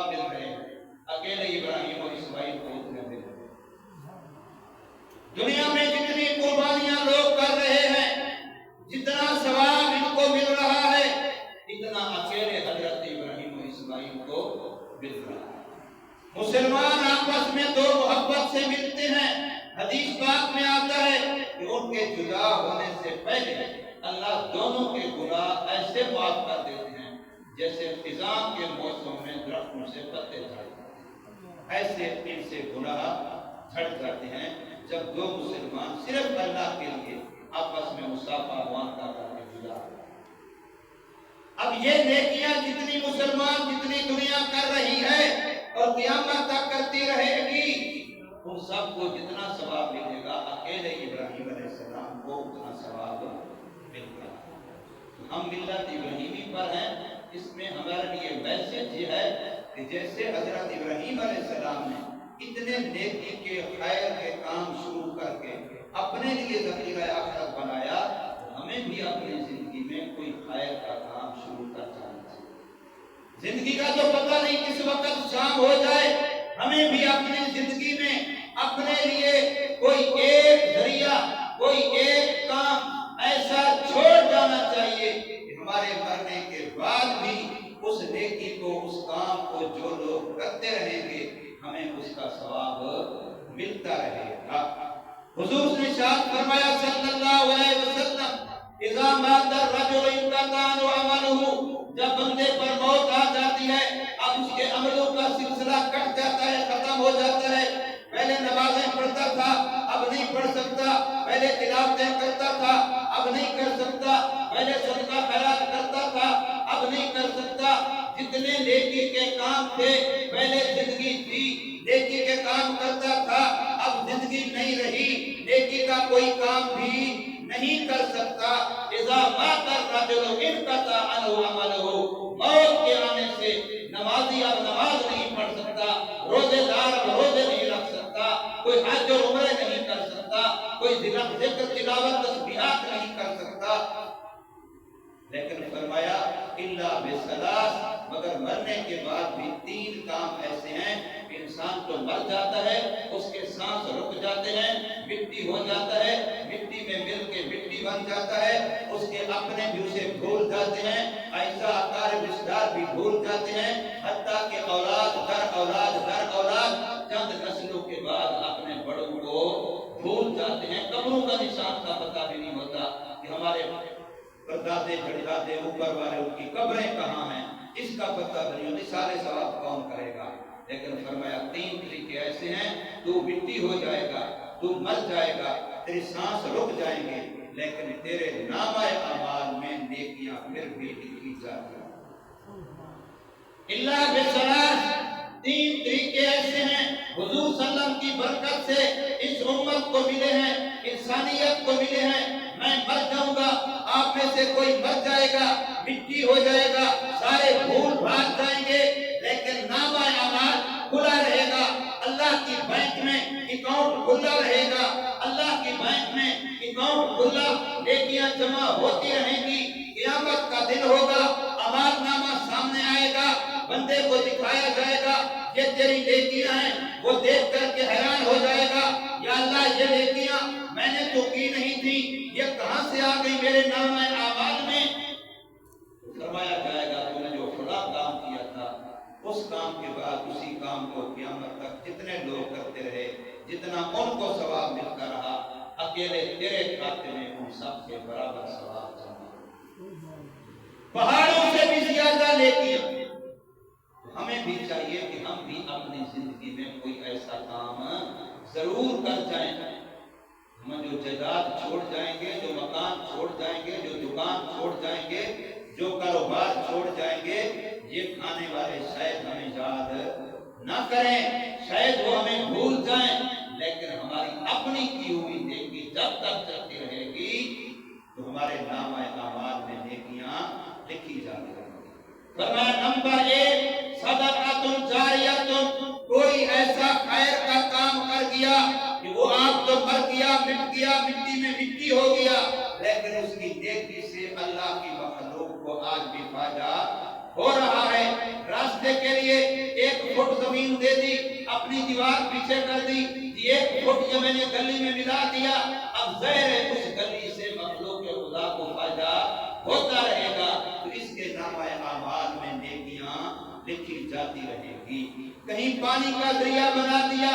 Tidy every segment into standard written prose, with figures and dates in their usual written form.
ثواب مل رہے ہیں، اکیلے ابراہیم اور اسماعیل کو اتنے مل رہے ہیں۔ دنیا میں جتنی قربانیاں لوگ کر رہے ہیں، جتنا ثواب ان کو مل رہا ہے، اتنا اکیلے حضرت ابراہیم اور اسماعیل کو مل رہا ہے۔ مسلمان آپس میں دو محبت سے ملتے ہیں، حدیث پاک میں آتا ہے کہ ان کے جدا ہونے سے پہلے اللہ دونوں کے گناہ ایسے معاف کر دیتے ہیں جیسے خزاں کے موسم میں درختوں سے پتے جھڑ جاتے ہیں، ایسے ان سے گناہ جھڑ جاتے ہیں جب دو مسلمان صرف اللہ کے لیے آپس میں مصافحہ معاہدہ کر کے جدا ہوتے ہیں۔ اب یہ نیکیاں جتنی مسلمان جتنی دنیا کر رہی ہے اور قیامت تک کرتی رہے گی، ان سب کو جتنا ثواب ملے گا اکیلے ابراہیم علیہ السلام کو اتنا ثواب مل گا۔ ہم ملت ابراہیمی پر ہیں، اس میں ہمارے لیے میسج یہ ہے کہ جیسے حضرت ابراہیم علیہ السلام نے اتنے نیکی کے خیر کے کام شروع کر کے اپنے لیے ذخیرہ آخرت بنایا، ہمیں بھی اپنی زندگی میں کوئی خیر کا کام شروع کر جانا چاہیے۔ زندگی کا تو پتہ نہیں کس وقت شام ہو جائے، ہمیں بھی اپنی زندگی میں اپنے لیے کوئی ایک ذریعہ کوئی ایک کام ایسا چھوڑ جانا چاہیے کہ ہمارے مرنے کے بعد بھی اس نیکی کو اس کام کو جو لوگ کرتے رہیں گے ہمیں اس کا ثواب ملتا رہے گا۔ حضور نے ارشاد فرمایا صلی اللہ علیہ وسلم، اذا مات الرجل انقطع عمله، جب بندے پر موت آ جاتی ہے اب اس کے عملوں کا سلسلہ کٹ جاتا ہے، ختم ہو جاتا ہے۔ پہلے نمازیں پڑھتا تھا اب نہیں پڑھ سکتا، پہلے تلاوتیں کرتا تھا اب نہیں کر سکتا، پہلے صدقہ خیرات کرتا تھا اب نہیں کر سکتا۔ جتنے نیکی کے کام تھے پہلے زندگی تھی، نیکی کے کام کرتا تھا، اب زندگی نہیں رہی، نیکی کا کوئی کام بھی نہیں کر سکتا۔ اذا مات الرجل انقطع عنہ عمله، موت کے آنے سے نمازی اب نماز نہیں پڑھ سکتا، روزے دار اب روزے نہیں رکھ سکتا، کوئی حج اور عمرے نہیں کر سکتا، کوئی ذکر تلاوت تسبیحات نہیں کر سکتا۔ لیکن فرمایا الا بثلاث، مگر مرنے کے بعد بھی تین کام ایسے ہیں کہ انسان تو مر جاتا ہے، اس کے سانس رک جاتے ہیں، مٹی ہو جاتا ہے، مٹی میں مل کے مٹی بن جاتا ہے، اس کے اپنے بھی اسے بھول جاتے ہیں، ایسا اقارب رشتہ دار بھی بھول جاتے ہیں، حتیٰ کہ اولاد در اولاد چند نسلوں کے بعد اپنے بڑوں کو بھول جاتے ہیں۔ قبروں کا نشان کا پتہ بھی نہیں ہوتا کہ ہمارے پردادے جڑدادے اوپر والے ان کی قبریں کہاں ہیں، اس کا پتہ نہیں ہوتا، سارے ثواب کون کرے گا۔ لیکن فرمایا تین طریقے ایسے ہیں، تو مٹی ہو جائے گا، تو مر جائے گا، تیری سانس رک جائیں گے، لیکن تیرے نامہ اعمال میں نیکیاں پھر بھی لکھی جاتی ہیں۔ اللہ بثلاث، تین طریقے ایسے ہیں حضور صلی اللہ علیہ وسلم کی برکت سے اس امت کو ملے ہیں، انسانیت کو ملے ہیں۔ میں مر جاؤں گا، آپ میں سے کوئی مر جائے گا، مٹی ہو جائے گا، سارے بھول بھال جائیں گے، لیکن نامہ اعمال کھلا رہے گا، اللہ کی بینک میں اکاؤنٹ کھلا رہے گا، اللہ کی بینک میں اکاؤنٹ کھلا، نیکیاں جمع ہوتی رہیں گی۔ قیامت کا دن ہوگا، اعمال نامہ سامنے آئے گا، بندے کو دکھایا جائے گا، یہ تیری نیکیاں ہیں، وہ دیکھ کر کے حیران ہو جائے گا، یا اللہ یہ نیکیاں میں نے تو کی نہیں تھی، یہ کہاں سے آ گئی میرے نامہ اعمال میں؟ فرمایا جائے گا تو نے جو فلاں کام کیا تھا، اس کام کے بعد اسی کام کو قیامت تک جتنے لوگ کرتے رہے، جتنا ان کو ثواب ملتا رہا، اکیلے تیرے کھاتے میں ان سب کے برابر ثواب جمع، پہاڑوں سے بھی زیادہ نیکیاں۔ ہمیں بھی چاہیے کہ ہم بھی اپنی زندگی میں کوئی ایسا کام ضرور کر جائیں، ہم جو جائیداد چھوڑ جائیں گے، جو مکان چھوڑ جائیں گے، جو دکان چھوڑ جائیں گے، جو کاروبار چھوڑ جائیں گے، یہ کھانے والے شاید ہمیں یاد نہ کریں، شاید وہ ہمیں بھول جائیں، لیکن ہماری اپنی کی ہوئی نیکی جب تک چلتی رہے گی تو ہمارے نامہ اعمال میں نیکیاں لکھی جاتی رہیں گی۔ فرمایا نمبر 1 صدقۃ جاریۃ، کوئی ایسا خیر کا کام کر گیا کہ وہ آپ تو مر گیا، مٹ گیا، مٹی میں مٹی ہو گیا، لیکن اس کی نیکی سے اللہ کی مخلوق کو آج بھی فائدہ ہو رہا ہے۔ راستے کے لیے ایک اپنی دیوار پیچھے کر دی، ایک فٹ جو میں نے گلی میں ملا دیا، اب ظاہر ہے اس گلی سے مخلوق خدا کو فائدہ ہوتا رہے گا، تو اس کے نامہ اعمال میں نیکیاں لکھی جاتی رہے گی۔ کہیں پانی کا ذریعہ بنا دیا،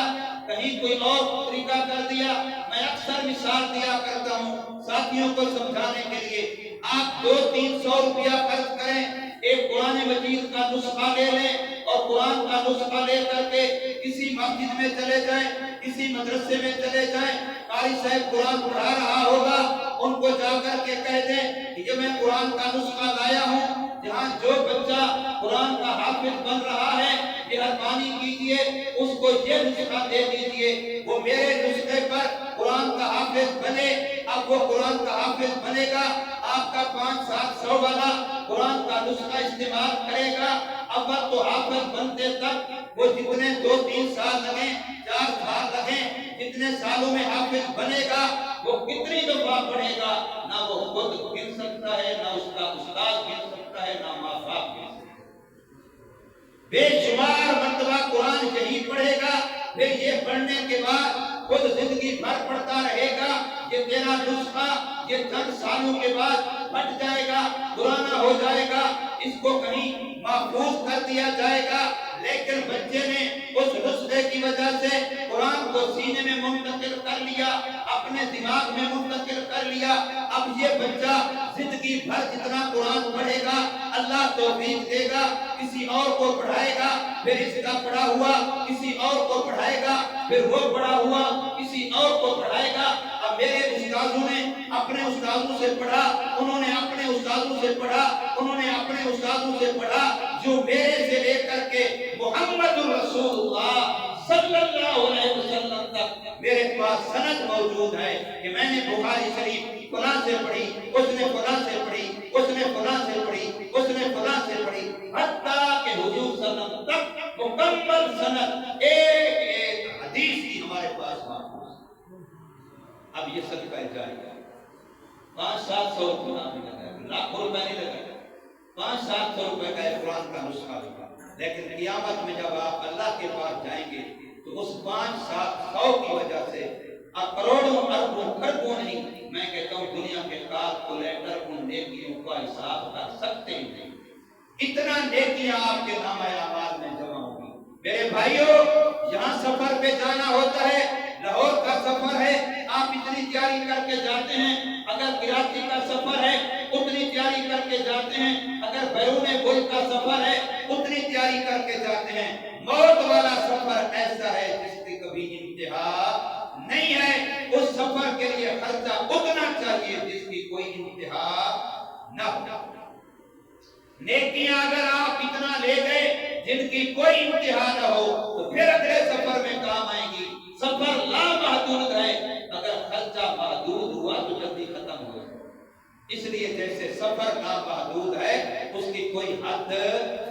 کہیں کوئی اور طریقہ کر دیا۔ میں اکثر مثال دیا کرتا ہوں ساتھیوں کو سمجھانے کے لیے، آپ 200-300 روپیہ خرچ کریں، ایک قرآن مجید کا نسخہ لے لیں اور قرآن کا نسخہ لے کر کے کسی مسجد میں چلے جائیں، کسی مدرسے میں چلے جائیں، قاری صاحب قرآن پڑھا رہا ہوگا، ان کو جا کر کے کہہ دیں کہ یہ میں قرآن کا نسخہ لایا ہوں، جہاں جو بچہ قرآن کا حافظ بن رہا ہے مہربانی کیجئے اس کو یہ نسخہ دے دیجئے، وہ میرے نسخے پر قرآن کا حافظ بنے۔ اب وہ قرآن کا حافظ بنے گا، آپ کا 500-700 والا قرآن کا نسخہ استعمال کرے گا، اول تو حافظ بنتے تک وہ جتنے 2-3 سال لگیں، 4 سال لگیں، جتنے سالوں میں حافظ بنے گا وہ کتنی دفعہ پڑھے گا، نہ وہ خود گر سکتا ہے، نہ اس کا استاد گر سکتا ہے، نہ ماں باپ گر سکتا ہے۔ بے شمار مرتبہ قرآن یہی پڑھے گا، پھر یہ پڑھنے کے بعد خود زندگی بھر پڑھتا رہے گا۔ یہ تیرا نسخہ یہ چند سالوں کے بعد پھٹ جائے گا، پرانا ہو جائے گا، اس کو کہیں محفوظ کر دیا جائے گا، لیکن بچے نے اس نسخے کی وجہ سے قرآن کو سینے میں منتقل کر لیا، اپنے دماغ میں منتقل کر لیا۔ اب یہ بچہ زندگی بھر جتنا قرآن پڑھے گا اللہ توفیق دے گا، کسی اور کو پڑھائے گا، پھر اس کا پڑھا ہوا کسی اور کو پڑھائے گا، پھر وہ پڑھا ہوا کسی اور کو پڑھائے گا۔ اب میرے استاذوں نے اپنے استاذوں سے پڑھا، انہوں نے اپنے استاذوں سے پڑھا، انہوں نے اپنے استاذوں سے پڑھا، جو میرے سے لے کر کے محمد رسول اللہ صلی اللہ علیہ وسلم تک میرے پاس سند موجود ہے کہ میں نے بخاری شریف فلاں سے پڑھی، اس نے فلاں سے پڑھی، اس نے فلاں سے پڑھی، اس نے فلاں سے پڑھی، حتیٰ کہ حضور صلی اللہ علیہ وسلم تک مکمل سند ایک ایک حدیث کی ہمارے پاس محفوظ ہے۔ اب یہ صدقہ جاریہ 500-700 روپیہ بھی لگا، لاکھوں روپے نہیں لگا، 500-700 روپے کا قرآن کا نسخہ لگا، لیکن قیامت میں جب آپ اللہ کے پاس جائیں گے تو اس 500-700 کی وجہ سے اب کروڑوں اربوں کھربوں نہیں، میں کہتا ہوں دنیا کے کیلکولیٹر ان نیکیوں کا حساب کر سکتے ہی نہیں، اتنا نیکیاں آپ کے نامہ اعمال میں جمع ہوگی۔ میرے بھائیوں، یہاں سفر پہ جانا ہوتا ہے، لاہور کا سفر ہے، آپ اتنی تیاری کر کے جاتے ہیں، اگر کراچی کا سفر ہے اتنی تیاری کر کے جاتے ہیں، اگر بیرون ملک کا سفر ہے اتنی تیاری کر کے جاتے ہیں۔ موت والا سفر ایسا ہے جس کی کبھی انتہا نہیں ہے، اس سفر کے لیے خرچہ اتنا چاہیے جس کی کوئی انتہا نہ ہو۔ نیکیاں اگر آپ اتنا لے گئے جن کی کوئی انتہا نہ ہو تو پھر اگلے سفر میں کام آئیں گی۔ سفر لامحدود ہے، اگر خرچہ محدود ہوا تو جلدی ختم ہو جائے، اس لیے جیسے سفر لامحدود ہے اس کی کوئی حد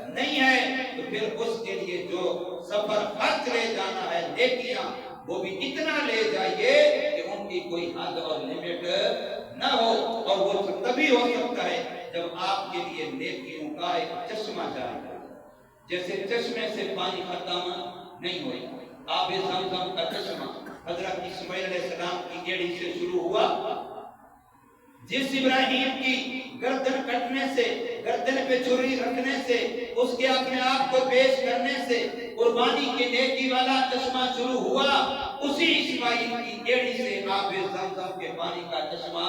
نہیں ہے، تو پھر اس کے لیے جو سفر خرچ لے جانا ہے نیکیاں وہ بھی اتنا لے جائیے کہ ان کی کوئی حد اور لمٹ نہ ہو، اور وہ تبھی ہو سکتا ہے جب آپ کے لیے نیکیوں کا ایک چشمہ جاری ہو، جیسے چشمے سے پانی ختم نہیں ہوئی۔ آب زمزم کا چشمہ حضرت اسماعیل علیہ السلام کی ایڑی سے شروع ہوا، جس ابراہیم کی گردن کٹنے سے، گردن پہ چھری رکھنے سے، اس کے اپنے آپ کو پیش کرنے سے قربانی کی نیکی والا چشمہ شروع ہوا، اسی اسماعیل کی ایڑی سے آب زمزم کے پانی کا چشمہ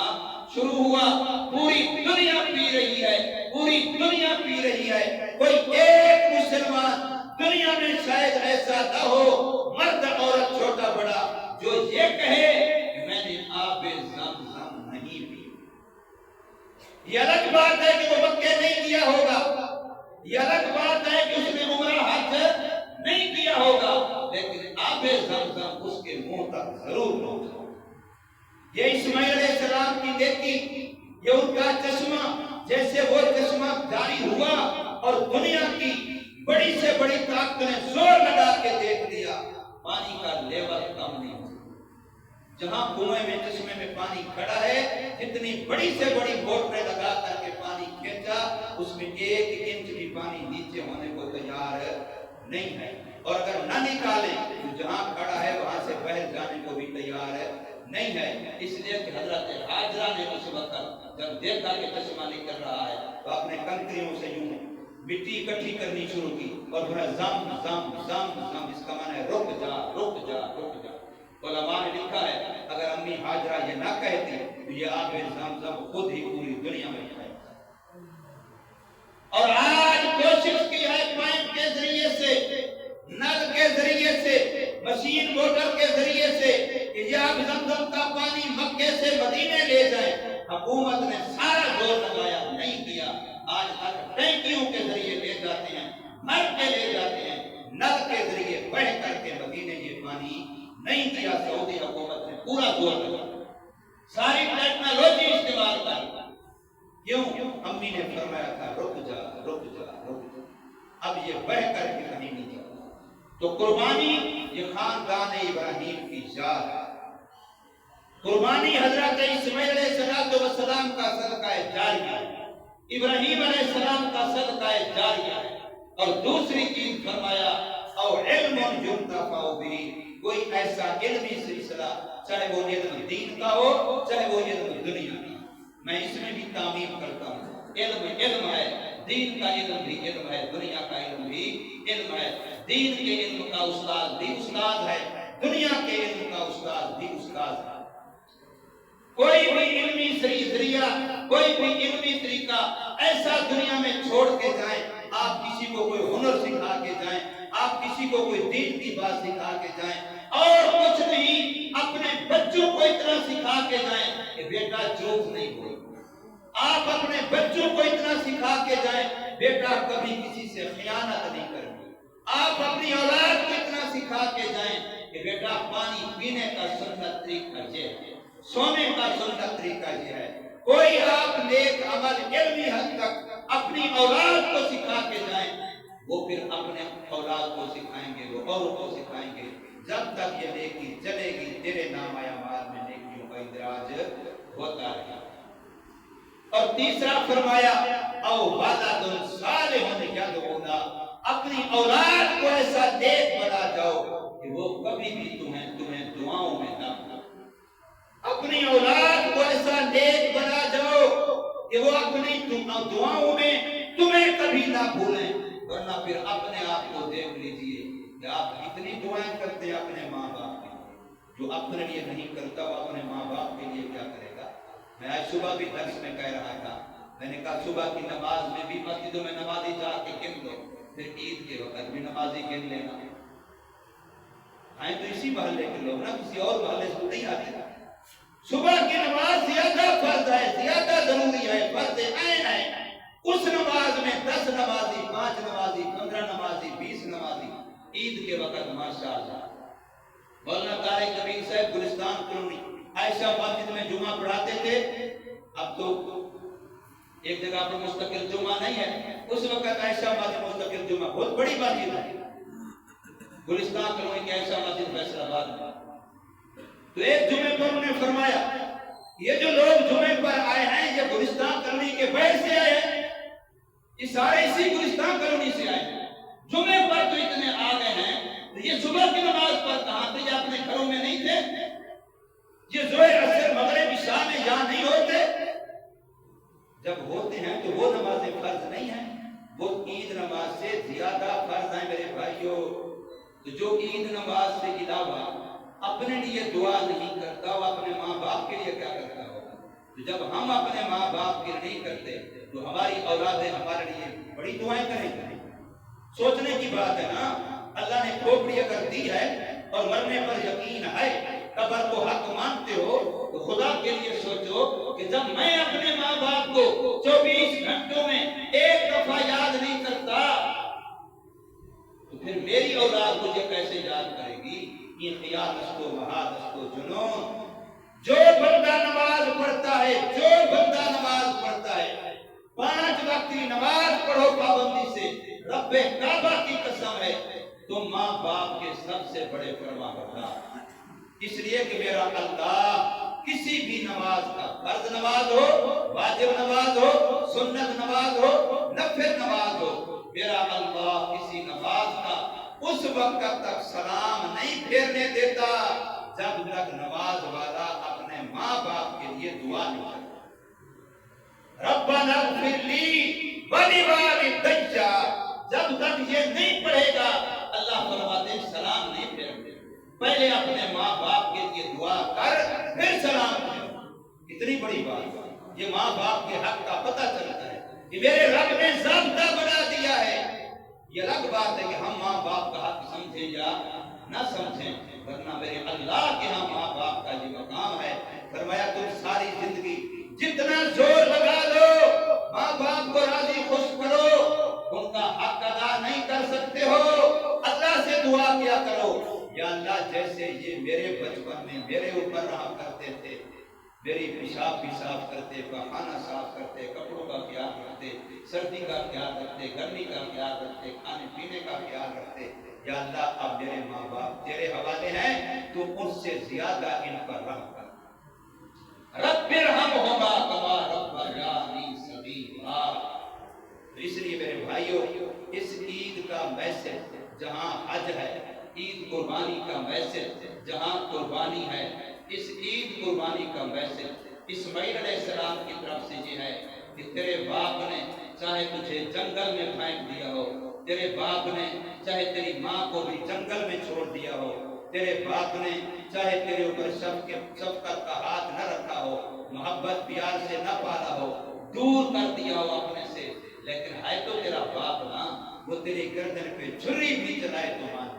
شروع ہوا۔ پوری دنیا پی رہی ہے، پوری دنیا پی رہی ہے، کوئی ایک مسلمان دنیا میں شاید ایسا نہ ہو، مرد عورت چھوٹا بڑا، جو یہ کہے کہ میں نے آب زمزم نہیں پی۔ یہ الگ بات ہے کہ وہ مکے نہیں کیا ہوگا، یہ الگ بات ہے کہ اس نے عمرہ حج نہیں کیا ہوگا، لیکن آب زمزم اس کے منہ تک ضرور پہنچا۔ یہ اسماعیل علیہ السلام کی نیکی، یہ ان کا چشمہ، جیسے وہ چشمہ جاری ہوا اور دنیا کی بڑی سے بڑی طاقت نے زور لگا کے دیکھ لیا، پانی کا لیول کم نہیں ہوا۔ جہاں کنویں میں چشمے میں پانی کھڑا ہے، جتنی بڑی سے بڑی موٹریں لگا کر کے پانی کھینچا، اس میں 1 انچ بھی پانی نیچے ہونے کو تیار نہیں ہے، اور اگر نہ نکالیں تو جہاں کھڑا ہے وہاں سے باہر جانے کو بھی تیار ہے نہیں ہے۔ اس لیے کہ حضرت حاجرہ نے اس وقت جب دیکھا کہ چشمہ نکل رہا ہے تو اپنے کنکریوں سے یوں مٹی اکٹھی کرنی شروع کی اور پھر زم زم زم زم، اس کا معنی ہے رک جا رک جا رک جا۔ علماء نے لکھا ہے اگر امی حاجرہ یہ نہ کہتی تو یہ آب زمزم خود ہی پوری دنیا میں ہے۔ اور آج کوشش کی ہے پائپ کے ذریعے سے، نل کے ذریعے سے، مشین موٹر کے ذریعے سے کہ یہ آب زمزم کا پانی مکے سے مدینے لے جائیں۔ حکومت نے سارا زور لگایا، نہیں کیا۔ آج ہر ٹینکیوں کے ذریعے لے جاتے ہیں، مر کے لے جاتے ہیں، نل کے ذریعے بڑھ کر کے مدینے یہ پانی نہیں دیا۔ سعودی حکومت نے پورا زور لگایا، ساری ٹیکنالوجی استعمال کر۔ کیوں؟ امی نے فرمایا تھا رک جا رک جا رک جا، اب یہ بڑھ کر کے کہیں نہیں جاتا۔ تو قربانی یہ خاندان ابراہیم کی یاد ہے، قربانی حضرت اسماعیل علیہ السلام کا صدقہ جاریہ ہے، ابراہیم علیہ السلام کا صدقہ جاریہ ہے۔ اور دوسری چیز فرمایا او علم ينتفع به، کوئی ایسا علمی سلسلہ چاہے وہ علم دین کا ہو چاہے وہ علم دنیا کا، میں اس میں بھی تعمیم کرتا ہوں۔ علم علم ہے، دین کا علم بھی علم ہے، دنیا کا علم بھی علم ہے۔ دین کے علم کا استاد بھی استاد ہے، دنیا کے علم کا استاد بھی استاد ہے۔ کوئی بھی علمی ذریعہ، کوئی بھی علمی طریقہ ایسا دنیا میں چھوڑ کے جائیں، آپ کسی کو کوئی ہنر سکھا کے جائیں، آپ کسی کو کوئی دین کی بات سکھا کے جائیں، اور کچھ نہیں اپنے بچوں کو اتنا سکھا کے جائیں کہ بیٹا جھوٹ نہیں بولے، آپ اپنے بچوں کو اتنا سکھا کے جائیں بیٹا کبھی کسی سے خیانت نہیں کرنی، آپ اپنی اولاد کو اتنا سکھا کے جائیں کہ بیٹا پانی پینے کا سنت طریقہ یہ ہے، سونے کا سنت طریقہ یہ ہے۔ کوئی آپ نیک عمل علمی حد تک اپنی اولاد کو سکھا کے جائیں، وہ پھر اپنے اولاد کو سکھائیں گے، وہ اوروں کو سکھائیں گے، جب تک یہ نیکی چلے گی تیرے نام اعمال میں نیکیوں کا اندراج ہوتا رہے۔ اور تیسرا فرمایا او ولد صالح یدعونا، اپنی اولاد کو ایسا نیک بنا جاؤ کہ وہ کبھی بھی تمہیں دعاؤں میں نہ بھولے، اپنی اولاد کو ایسا نیک بنا جاؤ کہ وہ اپنی دعاؤں میں تمہیں کبھی نہ بھولیں، ورنہ پھر اپنے آپ کو دیکھ لیجئے کہ آپ اتنی دعائیں کرتے ہیں اپنے ماں باپ کے لیے، جو اپنے لیے نہیں کرتا وہ اپنے ماں باپ کے لیے کیا کرے گا۔ میں آج صبح بھی درس میں کہہ رہا تھا، میں نے کہا صبح کی نماز میں بھی مسجدوں میں نمازی جا کے گن لو، پھر عید کے وقت بھی نمازی گن لینا، آئیں تو اسی محلے کے لوگ نا، کسی اور محلے سے نہیں آتے۔ صبح کی نماز زیادہ فرض ہے، زیادہ ضروری ہے، فرض عین ہے۔ اس نماز میں 10 نمازی، 5 نمازی، 15 نمازی، 20 نمازی، عید کے وقت ماشاءاللہ۔ مولانا طارق امین صاحب گلستان کالونی عائشہ مسجد میں جمعہ پڑھاتے تھے، اب تو ایک جگہ پر مستقل جمعہ نہیں ہے، اس وقت عائشہ مسجد مستقل جمعہ بہت بڑی مسجد ہے، گلستان کالونی کی عائشہ مسجد فیصل آباد میں۔ تو ایک جمعے پر انہوں نے فرمایا یہ جو لوگ جمعے پر آئے ہیں یہ گلستان کالونی کے باہر سے آئے ہیں، یہ سارے اسی گلستان کالونی سے آئے ہیں، جمعے پر تو اتنے آ گئے ہیں، تو یہ صبح کی نماز پر کہاں تھے؟ یہ اپنے گھروں میں نہیں تھے؟ یہ ظہر عصر مغرب عشاء میں یہاں نہیں ہوتے؟ جب ہوتے ہیں تو وہ نمازیں فرض نہیں ہیں، وہ عید نماز سے زیادہ فرض ہیں میرے بھائیوں۔ تو جو عید نماز سے علاوہ اپنے لیے دعا نہیں کرتا وہ اپنے ماں باپ کے لیے کیا کرتا ہوگا؟ تو جب ہم اپنے ماں باپ کے لیے نہیں کرتے تو ہماری اولادیں ہمارے لیے بڑی دعائیں کریں گی۔ سوچنے کی بات ہے نا، اللہ نے کھوپڑی اگر دی ہے اور مرنے پر یقین ہے، قبر کو حق مانتے ہو تو خدا کے لیے سوچو کہ جب میں اپنے ماں باپ کو 24 گھنٹوں میں ایک دفعہ یاد نہیں کرتا تو پھر میری اولاد مجھے کیسے یاد کرے گی؟ یہ خیال اس کو محاد اس کو جنون۔ جو بندہ نماز پڑھتا ہے، جو بندہ نماز پڑھتا ہے، 5 وقت کی نماز پڑھو پابندی سے، رب کعبہ کی قسم ہے تم ماں باپ کے سب سے بڑے فرما بردار، اس لیے کہ میرا اللہ کسی بھی نماز کا، فرض نماز ہو، واجب نماز ہو، سنت نماز ہو، نفل نماز ہو، میرا اللہ کسی نماز کا اس وقت تک سلام نہیں پھیرنے دیتا جب تک نماز والا اپنے ماں باپ کے لیے دعا نہیں کرتا۔ ربنا اغفر لی ولوالدی، جب تک یہ نہیں پڑھے گا اللہ فرماتے ہیں سلام نہیں پھیرنے۔ پہلے اپنے ماں باپ کے لیے دعا کر پھر سلام پھیر۔ اتنی بڑی بات، یہ ماں باپ کے حق کا پتہ چلتا ہے کہ میرے رب نے ضابطہ بنا دیا ہے۔ یہ الگ بات ہے کہ ہم ماں باپ کا حق سمجھیں یا نہ سمجھیں، ورنہ میرے اللہ کے ہاں ماں باپ کا یہ مقام ہے۔ فرمایا تم ساری زندگی جتنا زور لگا لو ماں باپ کو راضی خوش کرو، ان کا حق ادا نہیں کر سکتے ہو۔ اللہ سے دعا کیا کرو، یا اللہ جیسے یہ میرے بچپن میں میرے اوپر رحم کرتے تھے، میری پیشاب بھی صاف کرتے، پخانہ صاف کرتے، کپڑوں کا خیال رکھتے، سردی کا خیال رکھتے، گرمی کا خیال رکھتے، کھانے پینے کا خیال رکھتے، یا اللہ اب میرے ماں باپ تیرے حوالے ہیں، تو ان سے زیادہ ان پر رحم کر۔ رب ارحمہما کما ربیانی صغیرا۔ اس لیے میرے بھائیوں، اس عید کا میسج جہاں حج ہے، عید قربانی کا میسج جہاں قربانی ہے، اس عید قربانی کا میسج اسماعیل علیہ السلام کی طرف سے یہ ہے کہ تیرے باپ نے چاہے تجھے جنگل میں پھینک دیا ہو، تیرے باپ نے چاہے تیری ماں کو بھی جنگل میں چھوڑ دیا ہو، تیرے باپ نے چاہے تیرے اوپر شفقت کا ہاتھ نہ رکھا ہو، محبت پیار سے نہ پالا ہو، دور کر دیا ہو اپنے سے، لیکن ہے تو تیرا باپ نا، وہ تیری گردن پہ چھری بھی چلائے تو مان۔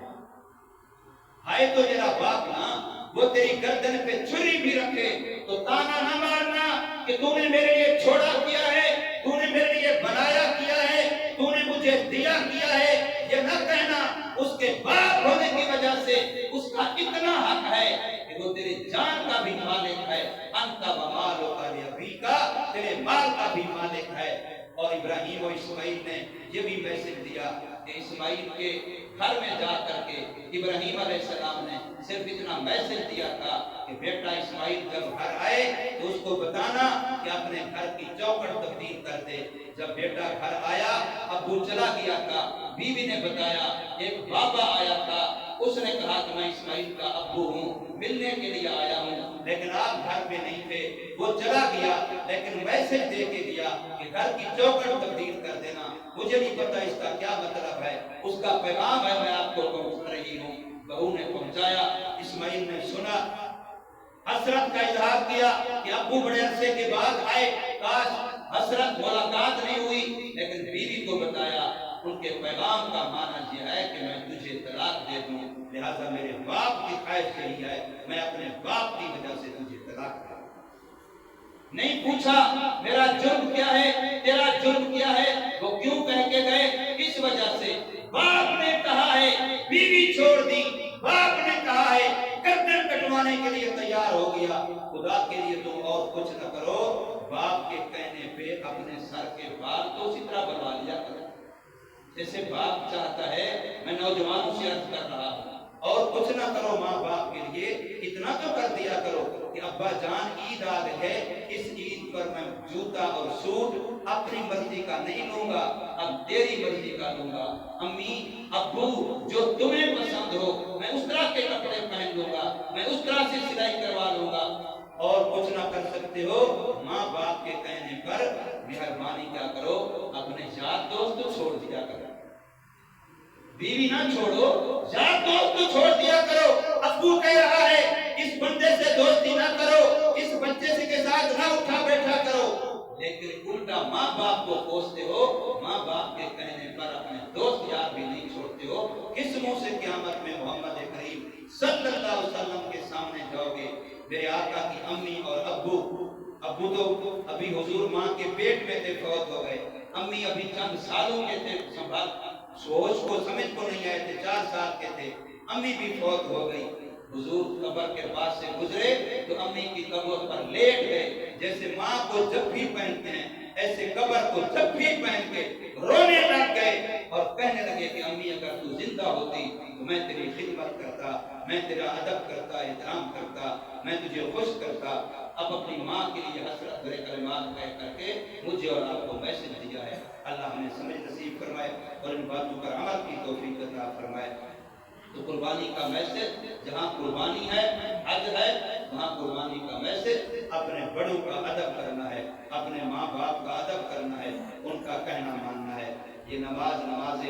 ہے تو تیرا باپ نا، وہ تیری گردن پہ چھری بھی رکھے تو تانا نہ مارنا کہ تو نے میرے لیے چھوڑا کیا ہے، تو نے میرے لیے بنایا کیا ہے، تو نے مجھے دیا کیا ہے، یہ نہ کہنا اس کے باپ ہونے کی وجہ سے اس کا اتنا حق ہے کہ وہ تیرے جان کا بھی مالک ہے، انت ومالک لابیک، تیرے مال کا بھی مالک ہے۔ اور ابراہیم و اسماعیل نے یہ بھی میسج دیا کہ اسماعیل کے گھر میں جا کر کے ابراہیم علیہ السلام نے صرف اتنا میسج دیا تھا کہ بیٹا اسماعیل جب گھر آئے تو اس کو بتانا کہ اپنے گھر کی چوکھٹ تبدیل کر دے۔ جب بیٹا گھر آیا، ابو چلا گیا تھا، بیوی نے بتایا ایک بابا آیا تھا، اس نے کہا کہ میں اسماعیل کا ابو ہوں، ملنے کے لیے آیا ہوں، لیکن آپ گھر میں نہیں تھے۔ وہ چلا گیا لیکن میسج دے کے گیا کہ گھر کی چوکھٹ تبدیل کر دینا۔ مجھے نہیں پتا اس کا کیا مطلب ہے، اس کا پیغام ہے میں آپ کو پہنچا رہی ہوں۔ بہو نے پہنچایا، اسماعیل نے سنا، حسرت کا اظہار کیا کہ ابو بڑے عرصے کے بعد آئے، کاش حسرت ملاقات نہیں ہوئی، لیکن بیوی کو بتایا ان کے پیغام کا معنی یہ ہے کہ میں تجھے طلاق دے دوں، لہذا میرے باپ کی خواہش یہی ہے، میں اپنے باپ کی وجہ سے تجھے طلاق دوں۔ نہیں پوچھا میرا جرم کیا ہے، تیرا جرم کیا ہے، وہ کیوں کہہ کے گئے، اس وجہ سے باپ نے کہا ہے، بیوی چھوڑ دی، باپ نے کہا ہے، گردن کٹوانے کے لیے تیار ہو گیا۔ خدا کے لیے تم اور کچھ نہ کرو، باپ کے کہنے پہ اپنے سر کے بال تو اسی طرح بنوا لیا کرو جیسے باپ چاہتا ہے۔ میں نوجوانوں سے عرض کر رہا ہوں، اور کچھ نہ کرو ماں باپ کے لیے، اتنا تو کر دیا کرو کہ ابا جان عید آ رہی ہے، اس عید پر میں جوتا اور سوٹ اپنی مرضی کا نہیں لوں گا، اب تیری مرضی کا لوں گا۔ امی ابو جو تمہیں پسند ہو میں اس طرح کے کپڑے پہن لوں گا، میں اس طرح سے سلائی کروا لوں گا۔ اور کچھ نہ کر سکتے ہو، ماں باپ کے کہنے پر مہربانی کیا کرو، اپنے یار دوست کو چھوڑ دیا کرو، بیوی نہ چھوڑو، یار دوست کو چھوڑ دیا کرو۔ ابو کہہ رہا ہے اس بندے سے دوستی نہ کرو، اس بچے سے کے ساتھ نہ اٹھا بیٹھا کرو، لیکن الٹا ماں باپ کو کوستے ہو، ماں باپ کے کہنے پر اپنے دوست یار بھی نہیں چھوڑتے ہو۔ کس منہ سے قیامت میں محمد کریم صلی اللہ علیہ وسلم کے سامنے جاؤ گے؟ میرے آقا کی امی اور ابو تو ابھی حضور ماں کے پیٹ میں تھے، فوت ہو گئے، امی ابھی چند سالوں کے تھے، سنبھال سوچ کو سمجھ کو نہیں آئے تھے، 4 سال کے تھے، امی بھی فوت ہو گئی۔ حضور قبر کے پاس سے گزرے تو امی کی قبر پر لیٹ گئے، جیسے ماں کو جب بھی پہنتے ہیں ایسے قبر کو جب بھی پہن کے رونے لگ گئے اور کہنے لگے کہ امی اگر تو زندہ ہوتی تو میں تیری خدمت کرتا، میں تیرا ادب کرتا، احترام کرتا، میں تجھے خوش کرتا۔ اب اپنی ماں کے لیے حسرت بھرے کلمات کہہ کر کے مجھے اور آپ کو میسج دیا ہے۔ اللہ ہمیں سمجھ نصیب فرمائے اور ان باتوں پر عمل کی توفیق عطا فرمائے۔ تو قربانی کا میسج، جہاں قربانی ہے، حج ہے، وہاں قربانی کا میسج اپنے بڑوں کا ادب کرنا ہے، اپنے ماں باپ کا ادب کرنا ہے، ان کا کہنا ماننا ہے۔ یہ نماز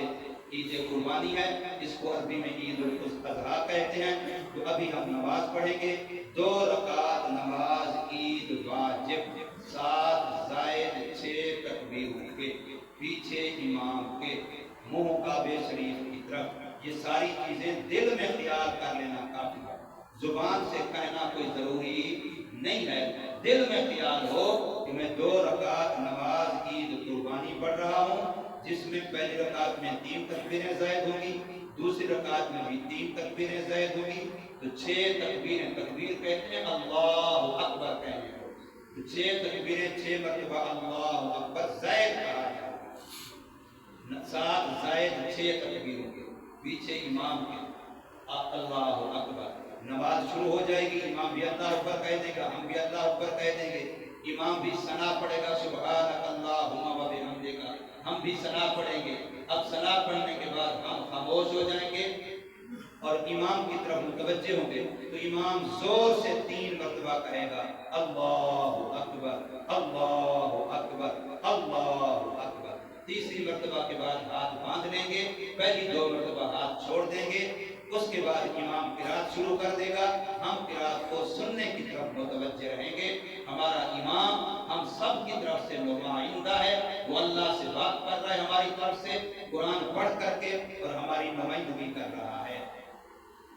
عید قربانی ہے، اس کو عربی میں عید الاضحیٰ کہتے ہیں۔ تو ابھی ہم نماز پڑھیں گے، 2 رکعت نماز عید واجب، 7 زائد 6 تکبیروں کے، پیچھے امام کے، منہ کعبہ شریف کی طرف۔ یہ ساری چیزیں دل میں خیال کر لینا کافی ہے، زبان سے کہنا کوئی ضروری نہیں ہے۔ دل میں خیال ہو کہ میں 2 رکعت نماز عید قربانی پڑھ رہا ہوں، جس میں پہلی رکعت میں 3 تکبیریں زائد ہوں گی، دوسری رکعت میں بھی 3 تکبیریں زائد ہوں گی، تو 6 تکبیریں، تکبیر کہتے ہیں اللہ اکبر کہنے کو، تو 6 تکبیریں 6 مرتبہ اللہ اکبر زائد کہا جائے، 7 زائد 6 تکبیروں کے، پیچھے امام کے اللہ اکبر۔ نماز شروع ہو جائے گی، امام بھی اللہ اکبر کہہ دے گا، ہم بھی اللہ اکبر کہہ دیں گے، امام بھی ثنا پڑھے گا سبحانک اللہم و بحمدک، ہم بھی ثنا پڑھیں گے۔ اب ثنا پڑھنے کے بعد ہم خاموش ہو جائیں گے اور امام کی طرف متوجہ ہوں گے، تو امام زور سے 3 مرتبہ کہے گا اللہ اکبر اللہ اکبر اللہ اکبر۔ تیسری مرتبہ کے بعد ہاتھ باندھ لیں گے، پہلی 2 مرتبہ ہاتھ چھوڑ دیں گے، اس کے بعد امام قرات شروع کر دے گا، ہم قرات کو سننے کی طرف متوجہ رہیں گے۔ ہمارا امام ہم سب کی طرف سے نمائندہ ہے، وہ اللہ سے بات کر رہا ہے ہماری طرف سے قرآن پڑھ کر کے، اور ہماری نمائندگی کر رہا ہے۔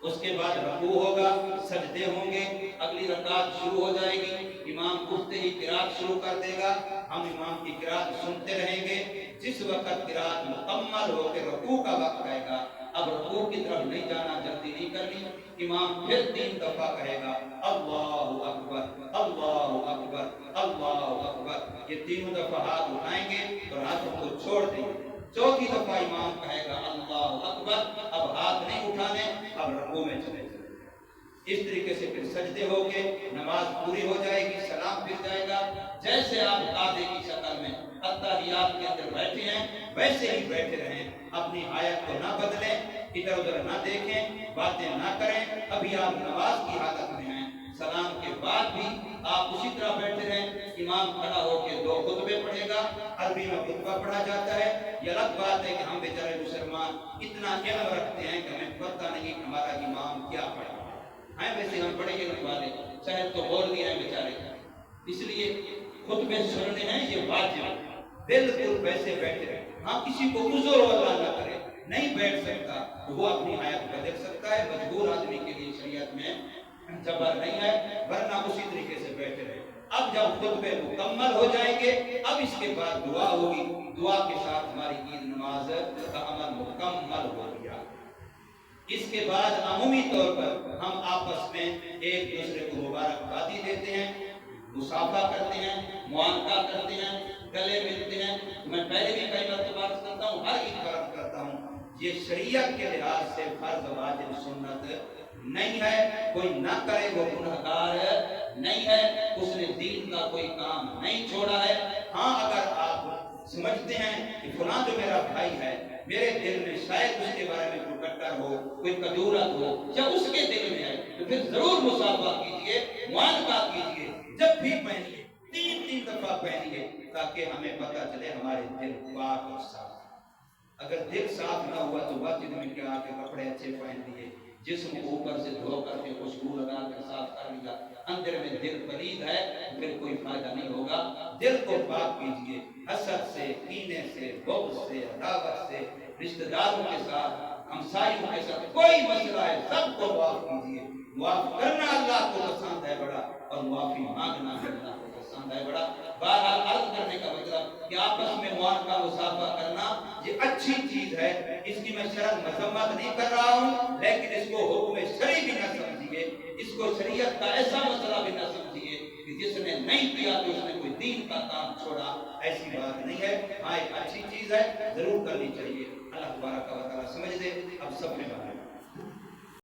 اس کے بعد رکوع ہوگا، سجدے ہوں گے، اگلی رکعت شروع ہو جائے گی، امام اٹھتے ہی قرات شروع کر دے گا، ہم امام کی قرات سنتے رہیں گے۔ جس وقت قرات مکمل ہو کے رکوع کا وقت آئے گا، اب رکوع کی طرف نہیں جانا، جلدی نہیں کرنی، امام پھر 3 دفعہ کہے گا اللہ اکبر اللہ اکبر اللہ اکبر۔ یہ 3 دفعہ ہاتھ اٹھائیں گے اور ہاتھوں کو چھوڑ دیں گے۔ چوتھی دفعہ امام کہے گا اللہ اکبر، اب ہاتھ نہیں اٹھانے، اب رکوع میں چلے جائیں۔ اس طریقے سے پھر سجدے ہو کے نماز پوری ہو جائے گی، سلام پھر جائے گا۔ جیسے آپ قاعدے کی شکل میں اتحیات کے اندر بیٹھے ہیں ویسے ہی بیٹھے رہیں، اپنی حالت کو نہ بدلیں، ادھر ادھر نہ دیکھیں، باتیں نہ کریں۔ ابھی آپ نماز کی حالت میں ہیں، سلام کے بعد بھی آپ اسی طرح بیٹھے رہیں۔ امام کھڑا ہو کے 2 خطبے پڑھے گا، عربی میں خطبہ پڑھا جاتا ہے۔ یہ الگ بات ہے کہ ہم بیچارے مسلمان اتنا علم رکھتے ہیں کہ ہمیں پتہ نہیں کہ ہمارا امام کیا پڑھا ہے، ویسے ہم پڑھے گے والے شاید تو بول دیا ہے بیچارے، اس لیے خطبے سننے ہیں یہ واجب، بالکل ویسے بیٹھے رہیں۔ ہاں کسی کو عذر ہو اللہ نہ کرے نہیں بیٹھ سکتا تو وہ اپنی حیات بدل سکتا ہے، مجبور آدمی کے لیے شریعت میں جبر نہیں ہے، ورنہ اسی طریقے سے بیٹھے رہے۔ اب جب خطبے مکمل ہو جائیں گے، اب اس کے بعد دعا ہوگی، دعا کے ساتھ ہماری عید نماز کا عمل مکمل ہو گیا۔ اس کے بعد عمومی طور پر ہم آپس میں ایک دوسرے کو مبارکبادی دیتے ہیں، مصافحہ کرتے ہیں، معانقہ کرتے ہیں، گلے ملتے ہیں۔ میں پہلے بھی کئی مرتبہ کرتا ہوں، ہر عید پر کرتا ہوں، یہ شریعت کے لحاظ سے فرض واجب سنت نہیں ہے، کوئی نہ کرے وہ گنہگار نہیں ہے، اس نے دین کا کوئی کام نہیں چھوڑا ہے۔ ہاں اگر آپ سمجھتے ہیں کہ فلاں جو میرا بھائی ہے، میرے دل میں شاید اس کے بارے میں کوئی کٹر ہو، کوئی کدورت ہو، یا اس کے دل میں ہے، تو پھر ضرور مصافحہ کیجئے، معانقہ کیجئے، جب بھی پہنیے 3 دفعہ پہنیے، تاکہ ہمیں پتہ چلے ہمارے دل پاک اور صاف۔ اگر دل صاف نہ ہوا تو مسجد میں کیا کہ کپڑے اچھے پہن لیے، جسم کو اوپر سے دھو کر کے خوشبو لگا کر صاف کر لیا، اندر میں دل پلید ہے، پھر کوئی فائدہ نہیں ہوگا۔ دل کو پاک کیجئے، حسد سے، کینے سے، بغض سے، عداوت سے، رشتہ داروں کے ساتھ، ہمسایوں کے ساتھ کوئی مسئلہ ہے سب کو معاف کیجئے۔ معاف کرنا اللہ کو پسند ہے بڑا، اور معافی مانگنا اللہ کو پسند ہے بڑا۔ بہرحال عرض کرنے کا مطلب کہ آپس میں معانقہ مصافحہ کرنا یہ اچھی چیز ہے، اس کی میں شرط مذمت نہیں کر رہا ہوں، لیکن اس کو حکم شرعی بھی نہ سمجھیے، اس کو شریعت کا ایسا مسئلہ بھی نہ سمجھیے کہ جس نے نہیں کیا تو اس نے کوئی دین کا کام چھوڑا، ایسی بات نہیں ہے۔ ہاں ایک اچھی چیز ہے، ضرور کرنی چاہیے۔ اللہ تبارک و تعالیٰ سمجھ دے۔ اب سب میں بات